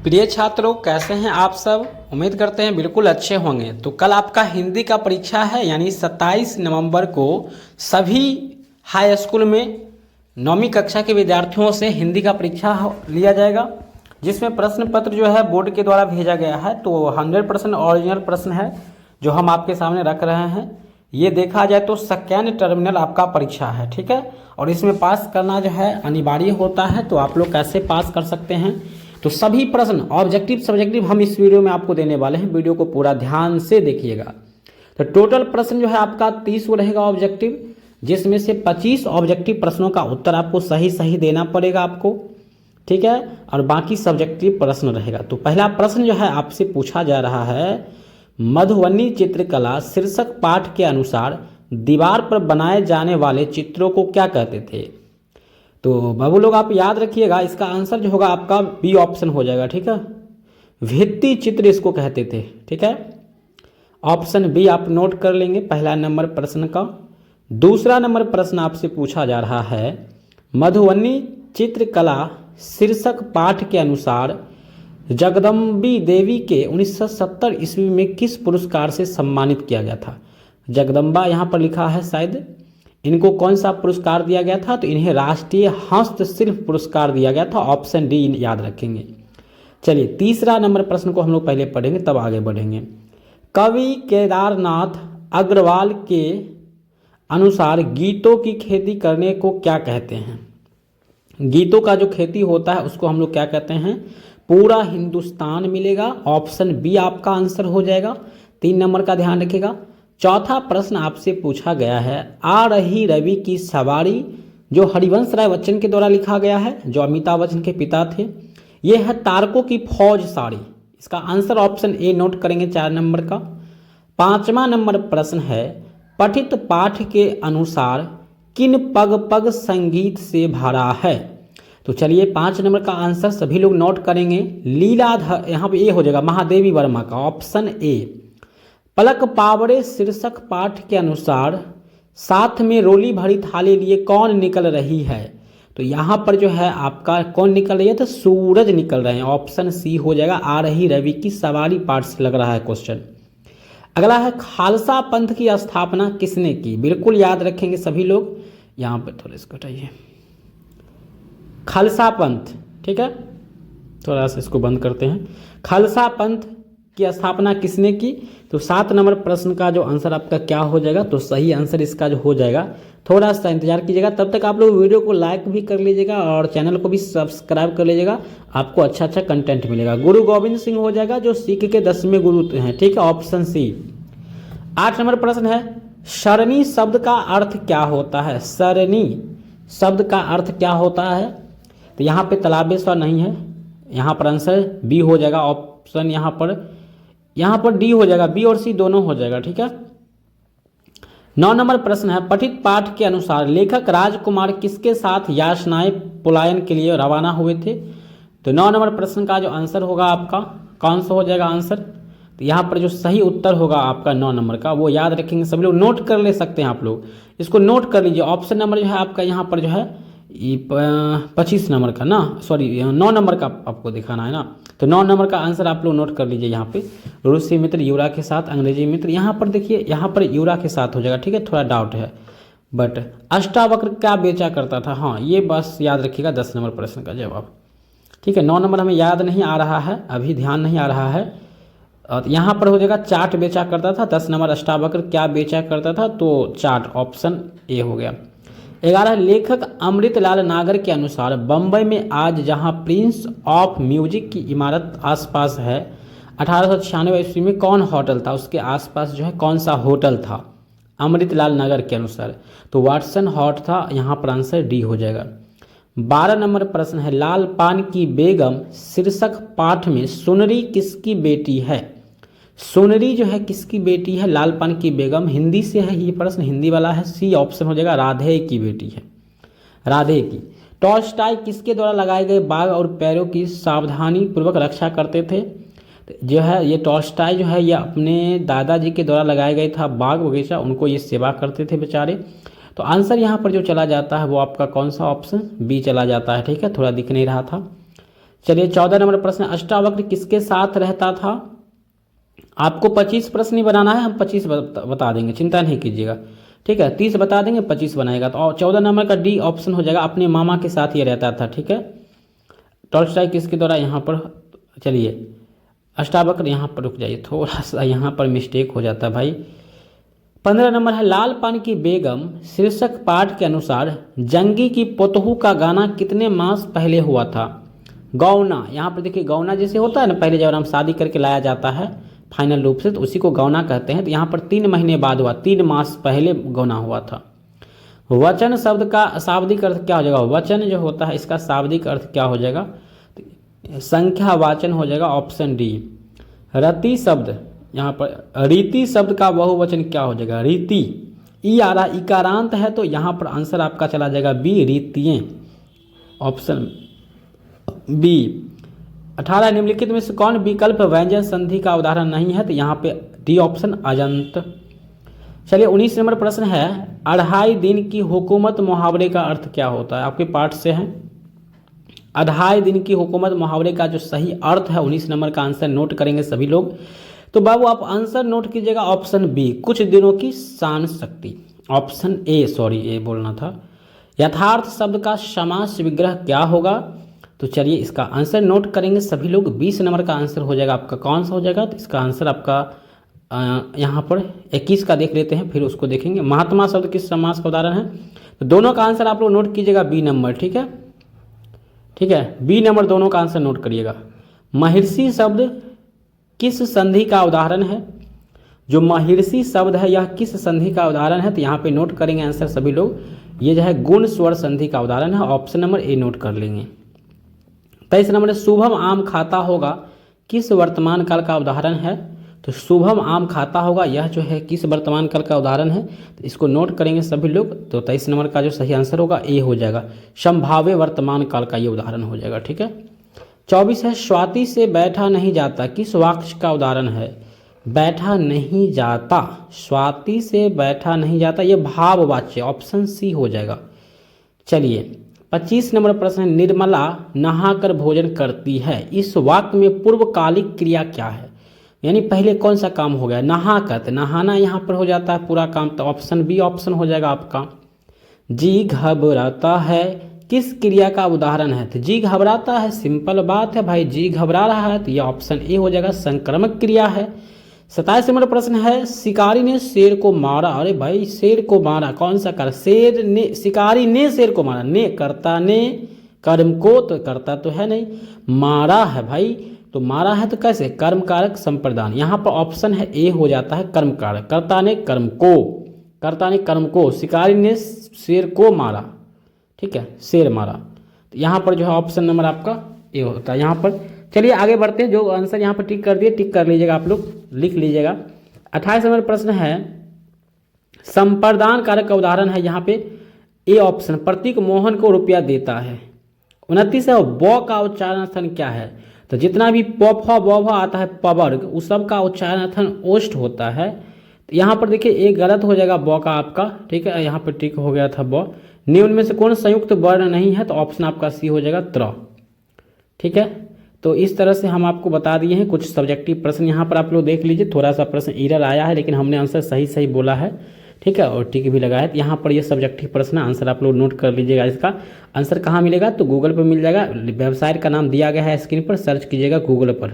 प्रिय छात्रों, कैसे हैं आप सब। उम्मीद करते हैं बिल्कुल अच्छे होंगे। तो कल आपका हिंदी का परीक्षा है, यानी 27 नवंबर को सभी हाई स्कूल में 9वीं कक्षा के विद्यार्थियों से हिंदी का परीक्षा लिया जाएगा, जिसमें प्रश्न पत्र जो है बोर्ड के द्वारा भेजा गया है। तो 100% ओरिजिनल प्रश्न है जो हम आपके सामने रख रहे हैं। ये देखा जाए तो सेकेंड टर्मिनल आपका परीक्षा है, ठीक है। और इसमें पास करना जो है अनिवार्य होता है। तो आप लोग कैसे पास कर सकते हैं, तो सभी प्रश्न ऑब्जेक्टिव सब्जेक्टिव हम इस वीडियो में आपको देने वाले हैं। वीडियो को पूरा ध्यान से देखिएगा। तो टोटल प्रश्न जो है आपका 30 रहेगा ऑब्जेक्टिव, जिसमें से 25 ऑब्जेक्टिव प्रश्नों का उत्तर आपको सही सही देना पड़ेगा आपको, ठीक है। और बाकी सब्जेक्टिव प्रश्न रहेगा। तो पहला प्रश्न जो है आपसे पूछा जा रहा है, मधुबनी चित्रकला शीर्षक पाठ के अनुसार दीवार पर बनाए जाने वाले चित्रों को क्या कहते थे। तो बाबू लोग आप याद रखिएगा, इसका आंसर जो होगा आपका बी ऑप्शन हो जाएगा, ठीक है। भित्ति चित्र इसको कहते थे, ठीक है। ऑप्शन बी आप नोट कर लेंगे पहला नंबर प्रश्न का। दूसरा नंबर प्रश्न आपसे पूछा जा रहा है, मधुबनी चित्रकला शीर्षक पाठ के अनुसार जगदम्बी देवी के 1970 ईस्वी में किस पुरस्कार से सम्मानित किया गया था। जगदम्बा यहाँ पर लिखा है, शायद इनको कौन सा पुरस्कार दिया गया था, तो इन्हें राष्ट्रीय हस्तशिल्प पुरस्कार दिया गया था। ऑप्शन डी याद रखेंगे। चलिए तीसरा नंबर प्रश्न को हम लोग पहले पढ़ेंगे तब आगे बढ़ेंगे। कवि केदारनाथ अग्रवाल के अनुसार गीतों की खेती करने को क्या कहते हैं। गीतों का जो खेती होता है उसको हम लोग क्या कहते हैं, पूरा हिंदुस्तान मिलेगा। ऑप्शन बी आपका आंसर हो जाएगा। 3 नंबर का ध्यान रखिएगा। चौथा प्रश्न आपसे पूछा गया है, आ रही रवि की सवारी, जो हरिवंश राय बच्चन के द्वारा लिखा गया है, जो अमिताभ बच्चन के पिता थे। यह है तारकों की फौज साड़ी। इसका आंसर ऑप्शन ए नोट करेंगे 4 नंबर का। 5वां नंबर प्रश्न है, पठित पाठ के अनुसार किन पग पग संगीत से भरा है। तो चलिए 5 नंबर का आंसर सभी लोग नोट करेंगे। लीलाधर, यहाँ पे ए हो जाएगा महादेवी वर्मा का, ऑप्शन ए। पलक पावड़े शीर्षक पाठ के अनुसार साथ में रोली भरी थाली लिए कौन निकल रही है। तो यहाँ पर जो है आपका कौन निकल रही है, तो सूरज निकल रहे हैं। ऑप्शन सी हो जाएगा। आ रही रवि की सवारी पाठ से लग रहा है क्वेश्चन। अगला है, खालसा पंथ की स्थापना किसने की। बिल्कुल याद रखेंगे सभी लोग। यहाँ पर थोड़ा इसको हटाइए, खालसा पंथ, ठीक है। थोड़ा सा इसको बंद करते हैं। खालसा पंथ की स्थापना किसने की। तो 7 नंबर प्रश्न का जो आंसर आपका क्या हो जाएगा, तो सही आंसर इसका जो हो जाएगा, थोड़ा सा इंतजार कीजिएगा। तब तक आप लोग वीडियो को लाइक भी कर लीजिएगा और चैनल को भी सब्सक्राइब कर लीजिएगा। आपको अच्छा अच्छा कंटेंट मिलेगा। गुरु गोविंद सिंह हो जाएगा, जो सिख के 10वें गुरु हैं, ठीक है। Option C. 8 नंबर प्रश्न है, सरनी शब्द का अर्थ क्या होता है। सरनी शब्द का अर्थ क्या होता है। तो यहाँ पे तालाबेश्वर नहीं है, यहाँ पर आंसर बी हो जाएगा। ऑप्शन यहाँ पर डी हो जाएगा। बी और सी दोनों हो जाएगा, ठीक है। 9 नंबर प्रश्न है, पठित पाठ के अनुसार लेखक राजकुमार किसके साथ याचनाएं पलायन के लिए रवाना हुए थे। तो 9 नंबर प्रश्न का जो आंसर होगा आपका कौन सा हो जाएगा आंसर। तो यहाँ पर जो सही उत्तर होगा आपका 9 नंबर का, वो याद रखेंगे सभी लोग, नोट कर ले सकते हैं आप लोग, इसको नोट कर लीजिए। ऑप्शन नंबर जो है आपका यहाँ पर जो है 25 नंबर का ना, सॉरी 9 नंबर का आपको दिखाना है ना। तो 9 नंबर का आंसर आप लोग नोट कर लीजिए। यहाँ पे रूसी मित्र यूरा के साथ, अंग्रेजी मित्र यहाँ पर देखिए, यहाँ पर यूरा के साथ हो जाएगा, ठीक है। थोड़ा डाउट है, बट अष्टावक्र क्या बेचा करता था। हाँ, ये बस याद रखिएगा 10 नंबर प्रश्न का जवाब, ठीक है। 9 नंबर हमें याद नहीं आ रहा है, अभी ध्यान नहीं आ रहा है। और यहाँ पर हो जाएगा चाट बेचा करता था। 10 नंबर अष्टावक्र क्या बेचा करता था, तो चाट, ऑप्शन ए हो गया। 11 लेखक अमृतलाल नागर के अनुसार बम्बई में आज जहां प्रिंस ऑफ म्यूजिक की इमारत आसपास है, 1896 ईस्वी में कौन होटल था, उसके आसपास जो है कौन सा होटल था अमृतलाल नगर के अनुसार। तो वाटसन हॉट था। यहाँ पर आंसर डी हो जाएगा। 12 नंबर प्रश्न है, लाल पान की बेगम शीर्षक पाठ में सुनरी किसकी बेटी है। सोनरी जो है किसकी बेटी है, लाल पान की बेगम। हिंदी से है ये प्रश्न, हिंदी वाला है। सी ऑप्शन हो जाएगा, राधे की बेटी है, राधे की। टॉल्स्टॉय किसके द्वारा लगाए गए बाग और पैरों की सावधानी पूर्वक रक्षा करते थे। जो है ये टॉल्स्टॉय जो है ये अपने दादाजी के द्वारा लगाया गया था बाग बगीचा, उनको ये सेवा करते थे बेचारे। तो आंसर यहाँ पर जो चला जाता है वो आपका कौन सा ऑप्शन बी चला जाता है, ठीक है। थोड़ा दिख नहीं रहा था। चलिए 14 नंबर प्रश्न, अष्टावक्र किसके साथ रहता था? आपको 25 प्रश्न ही बनाना है, हम 25 बता देंगे, चिंता नहीं कीजिएगा, ठीक है। 30 बता देंगे, 25 बनाएगा। तो 14 नंबर का डी ऑप्शन हो जाएगा, अपने मामा के साथ ये रहता था, ठीक है। टॉल्स्टॉय किसके द्वारा, यहाँ पर चलिए अष्टावक्र, यहाँ पर रुक जाइए, थोड़ा सा यहाँ पर मिस्टेक हो जाता है भाई। 15 नंबर है, लाल पान की बेगम शीर्षक पाठ के अनुसार जंगी की पोतहू का गाना कितने मास पहले हुआ था? गौना, यहाँ पर देखिए गौना जैसे होता है ना, पहले जब हम शादी करके लाया जाता है फाइनल रूप से, तो उसी को गौना कहते हैं। तो यहाँ पर 3 महीने बाद हुआ, 3 मास पहले गौना हुआ था। वचन शब्द का शाब्दिक अर्थ क्या हो जाएगा? वचन जो होता है इसका शाब्दिक अर्थ क्या हो जाएगा? संख्यावाचन हो जाएगा, ऑप्शन डी। रति शब्द, यहाँ पर रीति शब्द का बहुवचन क्या हो जाएगा? रीति। ई आ रहा इकारांत है, तो यहाँ पर आंसर आपका चला जाएगा बी, रीतियाँ, ऑप्शन बी। 18 निम्नलिखित में से कौन विकल्प व्यंजन संधि का उदाहरण नहीं है? तो यहाँ पे डी ऑप्शन अजंत। चलिए 19 नंबर प्रश्न है, 2.5 दिन की हुकूमत मुहावरे का अर्थ क्या होता है? आपके पाठ से है। 2.5 दिन की हुकूमत मुहावरे का जो सही अर्थ है, 19 नंबर का आंसर नोट करेंगे सभी लोग। तो बाबू आप आंसर नोट कीजिएगा, ऑप्शन बी, कुछ दिनों की शान शक्ति। ऑप्शन ए, सॉरी ए बोलना था। यथार्थ शब्द का समास विग्रह क्या होगा? तो चलिए इसका आंसर नोट करेंगे सभी लोग। 20 नंबर का आंसर हो जाएगा आपका, कौन सा हो जाएगा? तो इसका आंसर आपका यहाँ पर 21 का देख लेते हैं, फिर उसको देखेंगे। महात्मा शब्द किस समास का उदाहरण है? तो दोनों का आंसर आप लोग नोट कीजिएगा, बी नंबर, ठीक है, ठीक है, बी नंबर दोनों का आंसर नोट करिएगा। महर्षि शब्द किस संधि का उदाहरण है? जो महर्षि शब्द है यह किस संधि का उदाहरण है? तो यहाँ पे नोट करेंगे आंसर सभी लोग, ये जो है गुण स्वर संधि का उदाहरण है, ऑप्शन नंबर ए नोट कर लेंगे। 23 नंबर, शुभम आम खाता होगा किस वर्तमान काल का उदाहरण है? तो शुभम आम खाता होगा, यह जो है किस वर्तमान काल का उदाहरण है? तो इसको नोट करेंगे सभी लोग। तो 23 नंबर का जो सही आंसर होगा ए हो जाएगा, संभाव्य वर्तमान काल का ये उदाहरण हो जाएगा, ठीक है। 24 है, स्वाति से बैठा नहीं जाता किस वाक्य का उदाहरण है? बैठा नहीं जाता, स्वाति से बैठा नहीं जाता, ये भाववाच्य, ऑप्शन सी हो जाएगा। चलिए 25 नंबर प्रश्न है, निर्मला नहाकर भोजन करती है, इस वाक्य में पूर्वकालिक क्रिया क्या है? यानी पहले कौन सा काम हो गया? नहा कर, तो नहाना यहाँ पर हो जाता है पूरा काम, तो ऑप्शन बी ऑप्शन हो जाएगा आपका। जी घबराता है किस क्रिया का उदाहरण है? तो जी घबराता है, सिंपल बात है भाई, जी घबरा रहा है, तो ये ऑप्शन ए हो जाएगा, संक्रामक क्रिया है। 27 नंबर प्रश्न है, शिकारी ने शेर को मारा, अरे भाई शेर को मारा, कौन सा कर? शेर ने, शिकारी ने शेर को मारा, ने कर्ता ने, कर्म को तो करता तो है नहीं, मारा है भाई, तो मारा है तो कैसे? कर्म कारक संप्रदान, यहाँ पर ऑप्शन है ए हो जाता है, कर्म कारक, कर्ता ने कर्म को, कर्ता ने कर्म को, शिकारी ने शेर को मारा, ठीक है, शेर मारा, तो यहाँ पर जो है ऑप्शन नंबर आपका ए होता है यहाँ पर। चलिए आगे बढ़ते हैं, जो आंसर यहाँ पर टिक कर दिए टिक कर लीजिएगा, आप लोग लिख लीजिएगा। 28 नंबर प्रश्न है, संप्रदान कारक का उदाहरण है यहाँ पे ए ऑप्शन, प्रतीक मोहन को रुपया देता है। 29 है, ब का उच्चारण स्थन क्या है? तो जितना भी प फ ब भ आता है पवर्ग, उस सब का उच्चारण स्थन ओष्ठ होता है। तो यहाँ पर देखिए एक गलत हो जाएगा ब का आपका, ठीक है, यहाँ पर टिक हो गया था ब। निम्न में से कौन संयुक्त वर्ण नहीं है? तो ऑप्शन आपका सी हो जाएगा, त्र, ठीक है। तो इस तरह से हम आपको बता दिए हैं कुछ सब्जेक्टिव प्रश्न, यहाँ पर आप लोग देख लीजिए, थोड़ा सा प्रश्न एरर आया है, लेकिन हमने आंसर सही सही बोला है, ठीक है, और टिक भी लगाया है। तो यहाँ पर ये सब्जेक्टिव प्रश्न आंसर आप लोग नोट कर लीजिएगा। इसका आंसर कहाँ मिलेगा? तो गूगल पर मिल जाएगा, वेबसाइट का नाम दिया गया है स्क्रीन पर, सर्च कीजिएगा गूगल पर।